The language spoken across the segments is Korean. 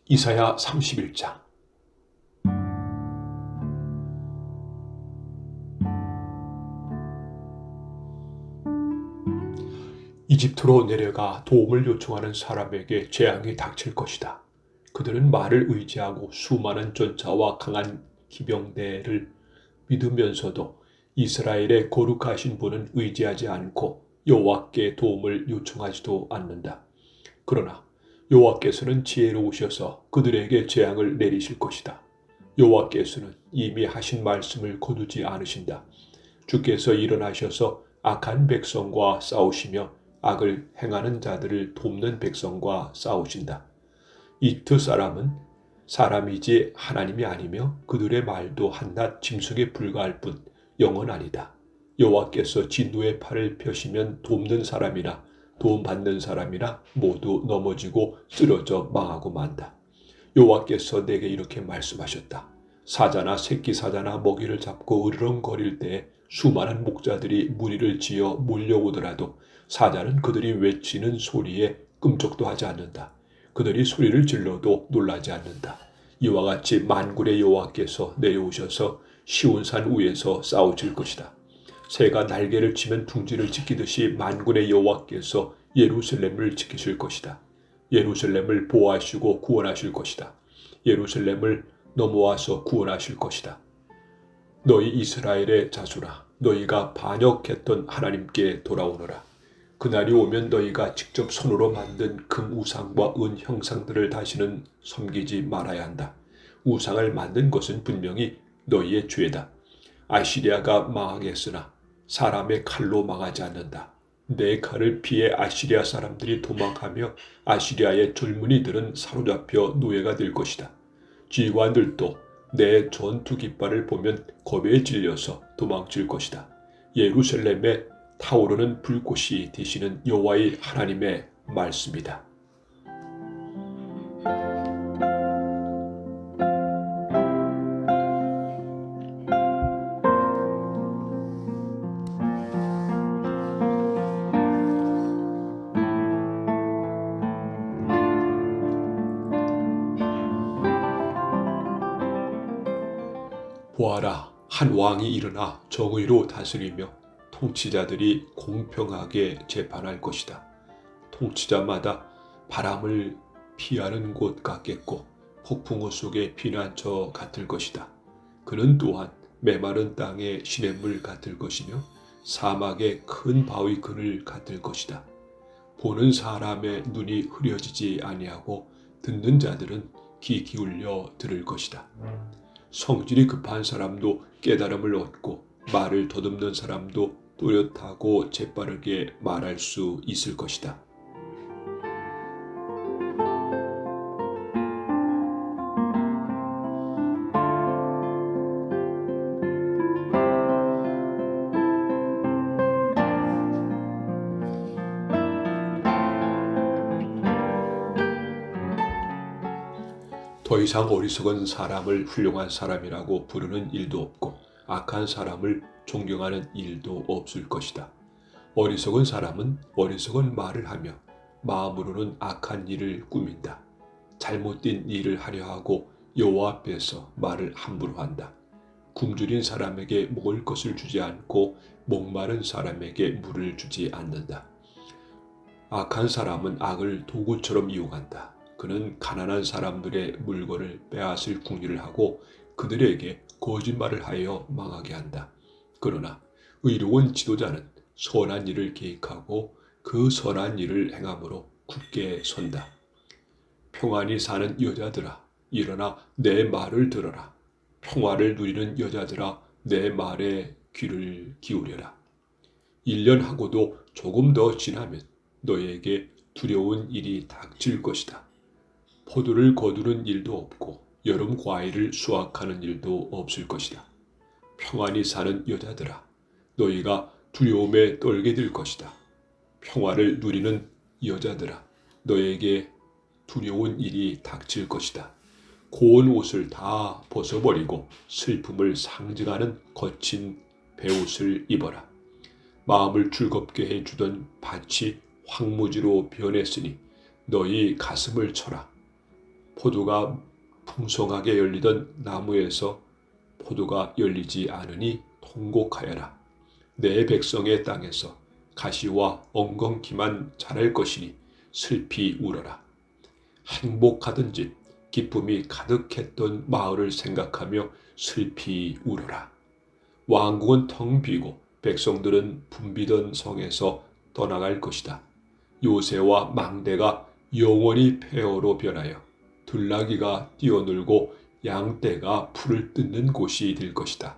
이사야 31장. 이집트로 내려가 도움을 요청하는 사람에게 재앙이 닥칠 것이다. 그들은 말을 의지하고 수많은 전차와 강한 기병대를 믿으면서도 이스라엘의 거룩하신 분은 의지하지 않고 여호와께 도움을 요청하지도 않는다. 그러나 여호와께서는 지혜로우셔서 그들에게 재앙을 내리실 것이다. 여호와께서는 이미 하신 말씀을 거두지 않으신다. 주께서 일어나셔서 악한 백성과 싸우시며 악을 행하는 자들을 돕는 백성과 싸우신다. 이집트 사람은 사람이지 하나님이 아니며 그들의 말도 한낱 짐승에 불과할 뿐 영은 아니다. 여호와께서 진노의 팔을 펴시면 돕는 사람이나 도움받는 사람이나 모두 넘어지고 쓰러져 망하고 만다. 여호와께서 내게 이렇게 말씀하셨다. 사자나 새끼 사자나 먹이를 잡고 으르렁거릴 때 수많은 목자들이 무리를 지어 몰려오더라도 사자는 그들이 외치는 소리에 끔찍도 하지 않는다. 그들이 소리를 질러도 놀라지 않는다. 이와 같이 만군의 여호와께서 내려오셔서 시온산 위에서 싸우실 것이다. 새가 날개를 치면 둥지를 지키듯이 만군의 여호와께서 예루살렘을 지키실 것이다. 예루살렘을 보호하시고 구원하실 것이다. 예루살렘을 넘어와서 구원하실 것이다. 너희 이스라엘의 자손아, 너희가 반역했던 하나님께 돌아오너라. 그날이 오면 너희가 직접 손으로 만든 금 우상과 은 형상들을 다시는 섬기지 말아야 한다. 우상을 만든 것은 분명히 너희의 죄다. 아시리아가 망하겠으나 사람의 칼로 망하지 않는다. 내 칼을 피해 아시리아 사람들이 도망하며 아시리아의 젊은이들은 사로잡혀 노예가 될 것이다. 지휘관들도 내 전투 깃발을 보면 겁에 질려서 도망칠 것이다. 예루살렘에 타오르는 불꽃이 되시는 여호와의 하나님의 말씀이다. 보아라, 한 왕이 일어나 정의로 다스리며 통치자들이 공평하게 재판할 것이다. 통치자마다 바람을 피하는 곳 같겠고 폭풍우 속의 피난처 같을 것이다. 그는 또한 메마른 땅의 시냇물 같을 것이며 사막의 큰 바위 그늘 같을 것이다. 보는 사람의 눈이 흐려지지 아니하고 듣는 자들은 귀 기울여 들을 것이다. 성질이 급한 사람도 깨달음을 얻고 말을 더듬는 사람도 또렷하고 재빠르게 말할 수 있을 것이다. 더 이상 어리석은 사람을 훌륭한 사람이라고 부르는 일도 없고 악한 사람을 존경하는 일도 없을 것이다. 어리석은 사람은 어리석은 말을 하며 마음으로는 악한 일을 꾸민다. 잘못된 일을 하려 하고 여호와 앞에서 말을 함부로 한다. 굶주린 사람에게 먹을 것을 주지 않고 목마른 사람에게 물을 주지 않는다. 악한 사람은 악을 도구처럼 이용한다. 그는 가난한 사람들의 물건을 빼앗을 궁리를 하고 그들에게 거짓말을 하여 망하게 한다. 그러나 의로운 지도자는 선한 일을 계획하고 그 선한 일을 행함으로 굳게 선다. 평안히 사는 여자들아, 일어나 내 말을 들어라. 평화를 누리는 여자들아, 내 말에 귀를 기울여라. 1년 하고도 조금 더 지나면 너에게 두려운 일이 닥칠 것이다. 포도를 거두는 일도 없고 여름 과일을 수확하는 일도 없을 것이다. 평안히 사는 여자들아, 너희가 두려움에 떨게 될 것이다. 평화를 누리는 여자들아, 너에게 두려운 일이 닥칠 것이다. 고운 옷을 다 벗어버리고 슬픔을 상징하는 거친 베옷을 입어라. 마음을 즐겁게 해주던 밭이 황무지로 변했으니 너희 가슴을 쳐라. 포도가 풍성하게 열리던 나무에서 포도가 열리지 않으니 통곡하여라. 내 백성의 땅에서 가시와 엉겅퀴만 자랄 것이니 슬피 울어라. 행복하던 집, 기쁨이 가득했던 마을을 생각하며 슬피 울어라. 왕궁은 텅 비고 백성들은 붐비던 성에서 떠나갈 것이다. 요새와 망대가 영원히 폐허로 변하여 들나귀가 뛰어놀고 양떼가 풀을 뜯는 곳이 될 것이다.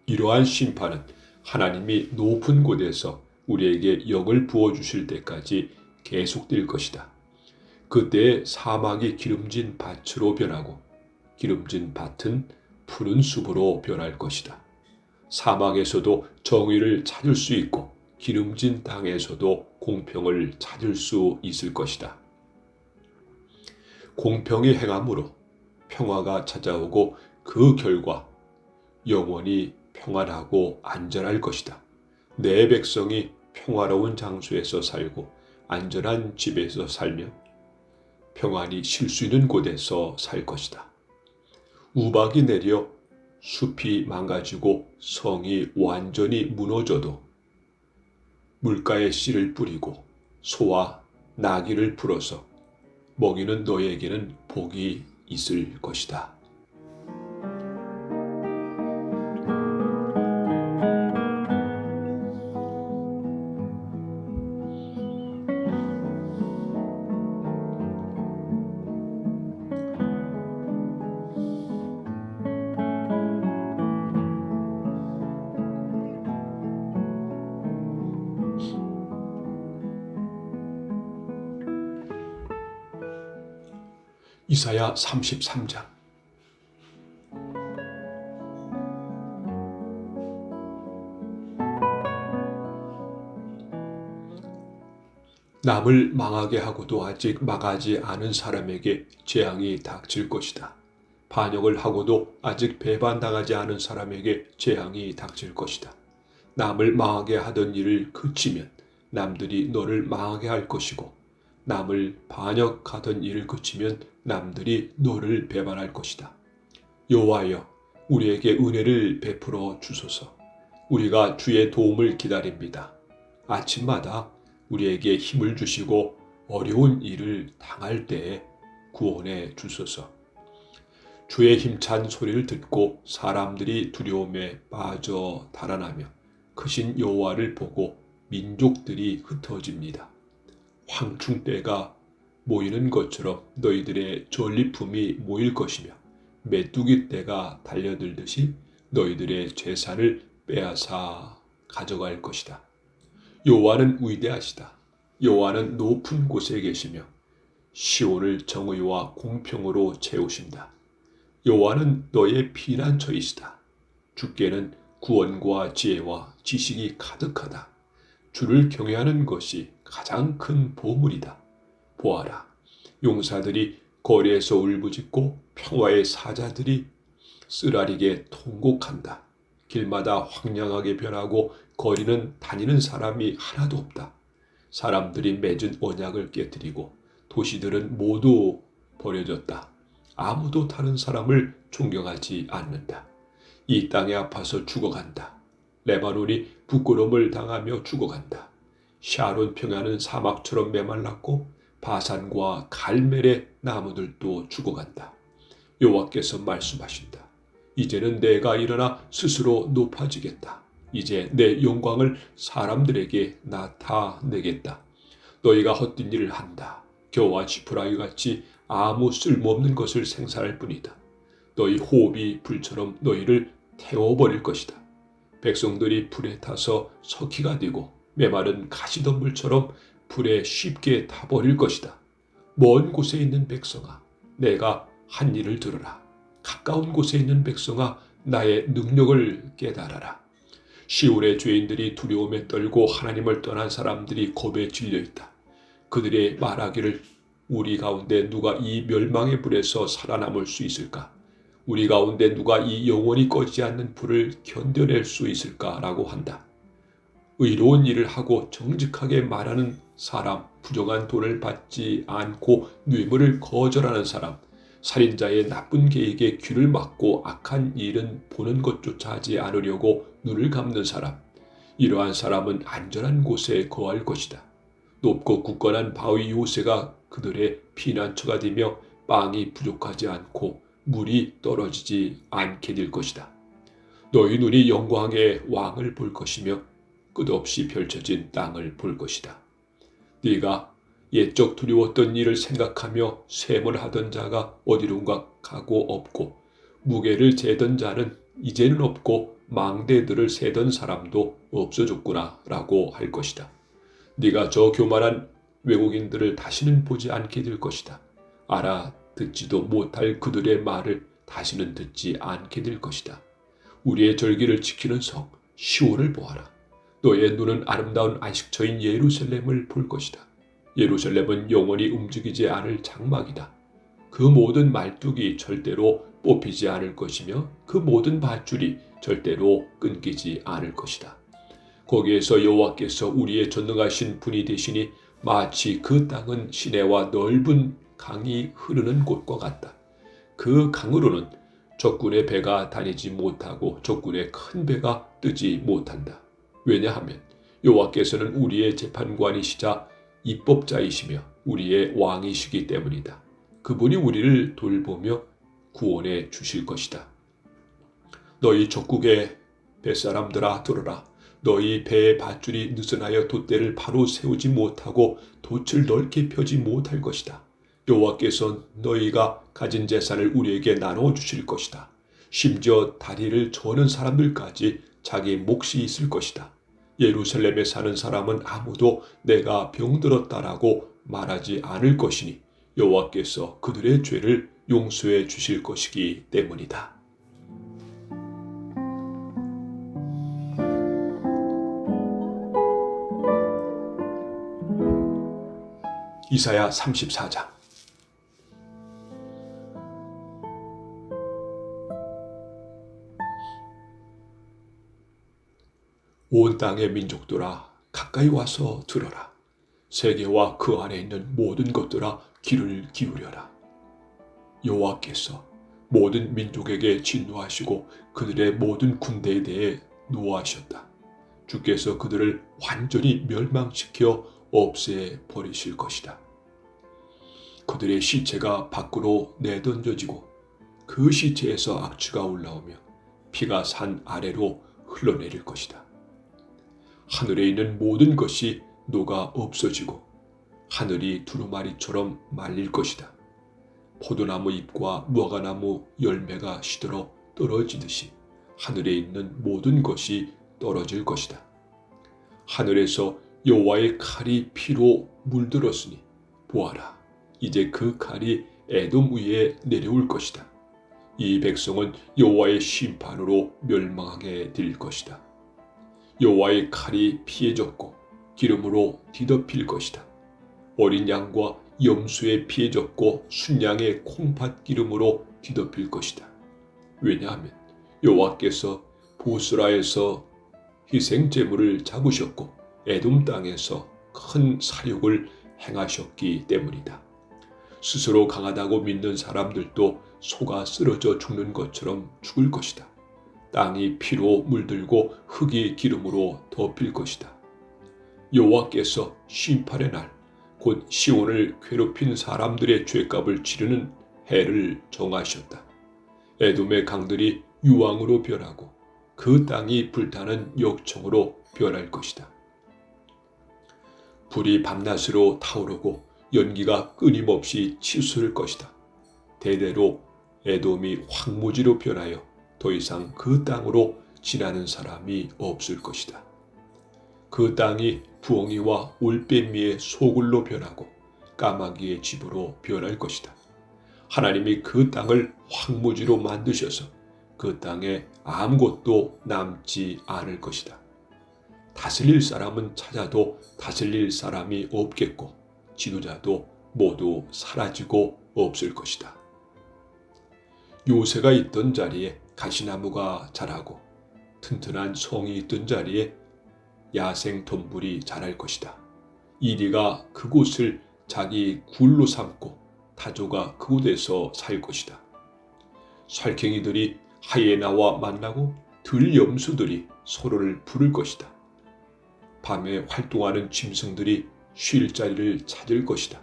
이러한 심판은 하나님이 높은 곳에서 우리에게 역을 부어주실 때까지 계속될 것이다. 그때 사막이 기름진 밭으로 변하고 기름진 밭은 푸른 숲으로 변할 것이다. 사막에서도 정의를 찾을 수 있고 기름진 땅에서도 공평을 찾을 수 있을 것이다. 공평이 행함으로 평화가 찾아오고 그 결과 영원히 평안하고 안전할 것이다. 내 백성이 평화로운 장소에서 살고 안전한 집에서 살며 평안이 쉴 수 있는 곳에서 살 것이다. 우박이 내려 숲이 망가지고 성이 완전히 무너져도 물가에 씨를 뿌리고 소와 나귀를 풀어서 먹이는 너에게는 복이 있을 것이다. 이사야 33장. 남을 망하게 하고도 아직 망하지 않은 사람에게 재앙이 닥칠 것이다. 반역을 하고도 아직 배반당하지 않은 사람에게 재앙이 닥칠 것이다. 남을 망하게 하던 일을 그치면 남들이 너를 망하게 할 것이고 남을 반역하던 일을 그치면 남들이 너를 배반할 것이다. 여호와여, 우리에게 은혜를 베풀어 주소서. 우리가 주의 도움을 기다립니다. 아침마다 우리에게 힘을 주시고 어려운 일을 당할 때에 구원해 주소서. 주의 힘찬 소리를 듣고 사람들이 두려움에 빠져 달아나며 크신 여호와를 보고 민족들이 흩어집니다. 황충대가 모이는 것처럼 너희들의 전리품이 모일 것이며 메뚜기 떼가 달려들듯이 너희들의 재산을 빼앗아 가져갈 것이다. 여호와는 위대하시다. 여호와는 높은 곳에 계시며 시온을 정의와 공평으로 채우신다. 여호와는 너의 피난처이시다. 주께는 구원과 지혜와 지식이 가득하다. 주를 경외하는 것이 가장 큰 보물이다. 보아라, 용사들이 거리에서 울부짖고 평화의 사자들이 쓰라리게 통곡한다. 길마다 황량하게 변하고 거리는 다니는 사람이 하나도 없다. 사람들이 맺은 언약을 깨뜨리고 도시들은 모두 버려졌다. 아무도 다른 사람을 존경하지 않는다. 이 땅에 아파서 죽어간다. 레바논이 부끄러움을 당하며 죽어간다. 샤론 평야는 사막처럼 메말랐고 바산과 갈멜의 나무들도 죽어간다. 여호와께서 말씀하신다. 이제는 내가 일어나 스스로 높아지겠다. 이제 내 영광을 사람들에게 나타내겠다. 너희가 헛된 일을 한다. 겨와 지푸라기 같이 아무 쓸모없는 것을 생산할 뿐이다. 너희 호흡이 불처럼 너희를 태워버릴 것이다. 백성들이 불에 타서 석희가 되고 메마른 가시덤불처럼 불에 쉽게 타버릴 것이다. 먼 곳에 있는 백성아, 내가 한 일을 들으라. 가까운 곳에 있는 백성아, 나의 능력을 깨달아라. 시온의 죄인들이 두려움에 떨고 하나님을 떠난 사람들이 겁에 질려있다. 그들의 말하기를 우리 가운데 누가 이 멸망의 불에서 살아남을 수 있을까? 우리 가운데 누가 이 영원히 꺼지지 않는 불을 견뎌낼 수 있을까라고 한다. 의로운 일을 하고 정직하게 말하는 사람, 부정한 돈을 받지 않고 뇌물을 거절하는 사람, 살인자의 나쁜 계획에 귀를 막고 악한 일은 보는 것조차 하지 않으려고 눈을 감는 사람, 이러한 사람은 안전한 곳에 거할 것이다. 높고 굳건한 바위 요새가 그들의 피난처가 되며 빵이 부족하지 않고 물이 떨어지지 않게 될 것이다. 너희 눈이 영광의 왕을 볼 것이며 끝없이 펼쳐진 땅을 볼 것이다. 네가 옛적 두려웠던 일을 생각하며 셈을 하던 자가 어디론가 가고 없고 무게를 재던 자는 이제는 없고 망대들을 세던 사람도 없어졌구나 라고 할 것이다. 네가 저 교만한 외국인들을 다시는 보지 않게 될 것이다. 알아듣지도 못할 그들의 말을 다시는 듣지 않게 될 것이다. 우리의 절기를 지키는 성 시온을 보아라. 너의 눈은 아름다운 안식처인 예루살렘을 볼 것이다. 예루살렘은 영원히 움직이지 않을 장막이다. 그 모든 말뚝이 절대로 뽑히지 않을 것이며 그 모든 밧줄이 절대로 끊기지 않을 것이다. 거기에서 여호와께서 우리의 전능하신 분이 되시니 마치 그 땅은 시내와 넓은 강이 흐르는 곳과 같다. 그 강으로는 적군의 배가 다니지 못하고 적군의 큰 배가 뜨지 못한다. 왜냐하면 여호와께서는 우리의 재판관이시자 입법자이시며 우리의 왕이시기 때문이다. 그분이 우리를 돌보며 구원해 주실 것이다. 너희 적국의 뱃사람들아 들어라. 너희 배의 밧줄이 느슨하여 돛대를 바로 세우지 못하고 돛을 넓게 펴지 못할 것이다. 여호와께서 너희가 가진 재산을 우리에게 나눠 주실 것이다. 심지어 다리를 저는 사람들까지 자기 몫이 있을 것이다. 예루살렘에 사는 사람은 아무도 내가 병들었다라고 말하지 않을 것이니 여호와께서 그들의 죄를 용서해 주실 것이기 때문이다. 이사야 34장. 온 땅의 민족들아 가까이 와서 들어라. 세계와 그 안에 있는 모든 것들아 귀를 기울여라. 여호와께서 모든 민족에게 진노하시고 그들의 모든 군대에 대해 노하셨다. 주께서 그들을 완전히 멸망시켜 없애버리실 것이다. 그들의 시체가 밖으로 내던져지고 그 시체에서 악취가 올라오며 피가 산 아래로 흘러내릴 것이다. 하늘에 있는 모든 것이 녹아 없어지고 하늘이 두루마리처럼 말릴 것이다. 포도나무 잎과 무화과나무 열매가 시들어 떨어지듯이 하늘에 있는 모든 것이 떨어질 것이다. 하늘에서 여호와의 칼이 피로 물들었으니 보아라, 이제 그 칼이 에돔 위에 내려올 것이다. 이 백성은 여호와의 심판으로 멸망하게 될 것이다. 여호와의 칼이 피에 젖고 기름으로 뒤덮일 것이다. 어린 양과 염소의 피에 젖고 순양의 콩팥 기름으로 뒤덮일 것이다. 왜냐하면 여호와께서 보스라에서 희생 제물을 잡으셨고 에돔 땅에서 큰 사욕을 행하셨기 때문이다. 스스로 강하다고 믿는 사람들도 속아 쓰러져 죽는 것처럼 죽을 것이다. 땅이 피로 물들고 흙이 기름으로 덮일 것이다. 여호와께서 심판의 날, 곧 시온을 괴롭힌 사람들의 죄값을 치르는 해를 정하셨다. 에돔의 강들이 유황으로 변하고 그 땅이 불타는 역청으로 변할 것이다. 불이 밤낮으로 타오르고 연기가 끊임없이 치솟을 것이다. 대대로 에돔이 황무지로 변하여 더 이상 그 땅으로 지나는 사람이 없을 것이다. 그 땅이 부엉이와 올빼미의 소굴로 변하고 까마귀의 집으로 변할 것이다. 하나님이 그 땅을 황무지로 만드셔서 그 땅에 아무것도 남지 않을 것이다. 다스릴 사람은 찾아도 다스릴 사람이 없겠고 지도자도 모두 사라지고 없을 것이다. 요새가 있던 자리에 가시나무가 자라고 튼튼한 성이 있던 자리에 야생 동물이 자랄 것이다. 이리가 그곳을 자기 굴로 삼고 타조가 그곳에서 살 것이다. 살쾡이들이 하이에나와 만나고 들염소들이 서로를 부를 것이다. 밤에 활동하는 짐승들이 쉴 자리를 찾을 것이다.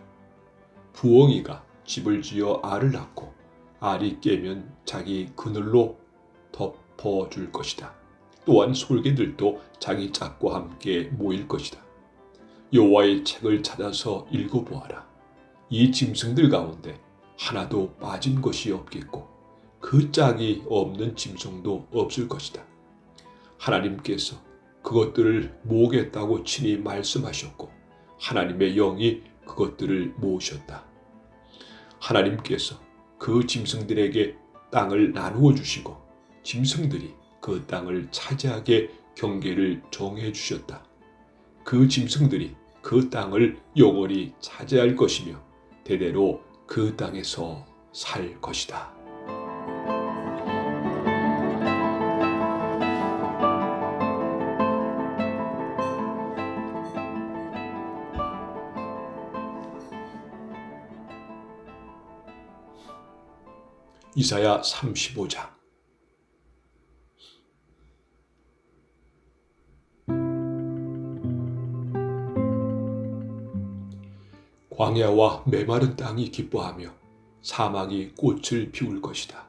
부엉이가 집을 지어 알을 낳고 알이 깨면 자기 그늘로 덮어줄 것이다. 또한 솔개들도 자기 짝과 함께 모일 것이다. 여호와의 책을 찾아서 읽어보아라. 이 짐승들 가운데 하나도 빠진 것이 없겠고 그 짝이 없는 짐승도 없을 것이다. 하나님께서 그것들을 모으겠다고 친히 말씀하셨고 하나님의 영이 그것들을 모으셨다. 하나님께서 그 짐승들에게 땅을 나누어 주시고 짐승들이 그 땅을 차지하게 경계를 정해 주셨다. 그 짐승들이 그 땅을 영원히 차지할 것이며 대대로 그 땅에서 살 것이다. 이사야 35장. 광야와 메마른 땅이 기뻐하며 사막이 꽃을 피울 것이다.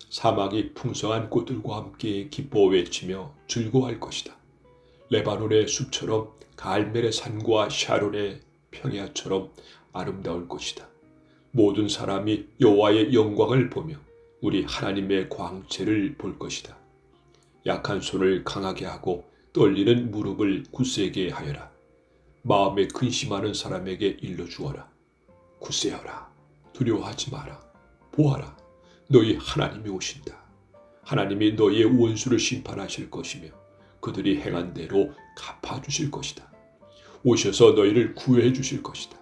사막이 풍성한 꽃들과 함께 기뻐 외치며 즐거워할 것이다. 레바논의 숲처럼 갈멜의 산과 샤론의 평야처럼 아름다울 것이다. 모든 사람이 여호와의 영광을 보며 우리 하나님의 광채를 볼 것이다. 약한 손을 강하게 하고 떨리는 무릎을 굳세게 하여라. 마음에 근심하는 사람에게 일러주어라. 굳세어라. 두려워하지 마라. 보아라. 너희 하나님이 오신다. 하나님이 너희의 원수를 심판하실 것이며 그들이 행한 대로 갚아주실 것이다. 오셔서 너희를 구해해 주실 것이다.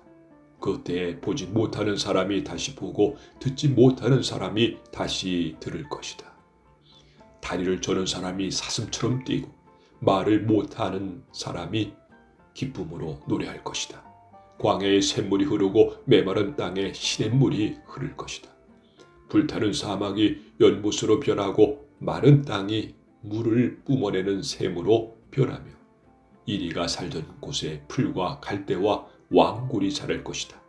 그때에 보지 못하는 사람이 다시 보고 듣지 못하는 사람이 다시 들을 것이다. 다리를 저는 사람이 사슴처럼 뛰고 말을 못하는 사람이 기쁨으로 노래할 것이다. 광야에 샘물이 흐르고 메마른 땅에 시냇물이 흐를 것이다. 불타는 사막이 연못으로 변하고 마른 땅이 물을 뿜어내는 샘으로 변하며 이리가 살던 곳에 풀과 갈대와 왕굴이 자랄 것이다.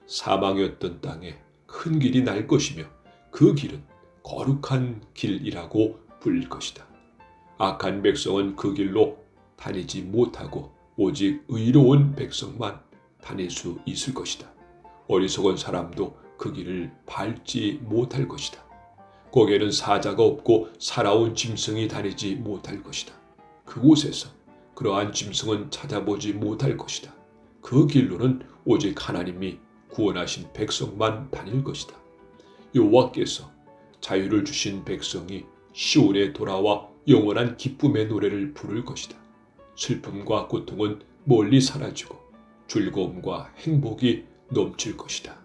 사망이었던 땅에 큰 길이 날 것이며 그 길은 거룩한 길이라고 불릴 것이다. 악한 백성은 그 길로 다니지 못하고 오직 의로운 백성만 다닐 수 있을 것이다. 어리석은 사람도 그 길을 밟지 못할 것이다. 거기에는 사자가 없고 살아온 짐승이 다니지 못할 것이다. 그곳에서 그러한 짐승은 찾아보지 못할 것이다. 그 길로는 오직 하나님이 구원하신 백성만 다닐 것이다. 여호와께서 자유를 주신 백성이 시온에 돌아와 영원한 기쁨의 노래를 부를 것이다. 슬픔과 고통은 멀리 사라지고 즐거움과 행복이 넘칠 것이다.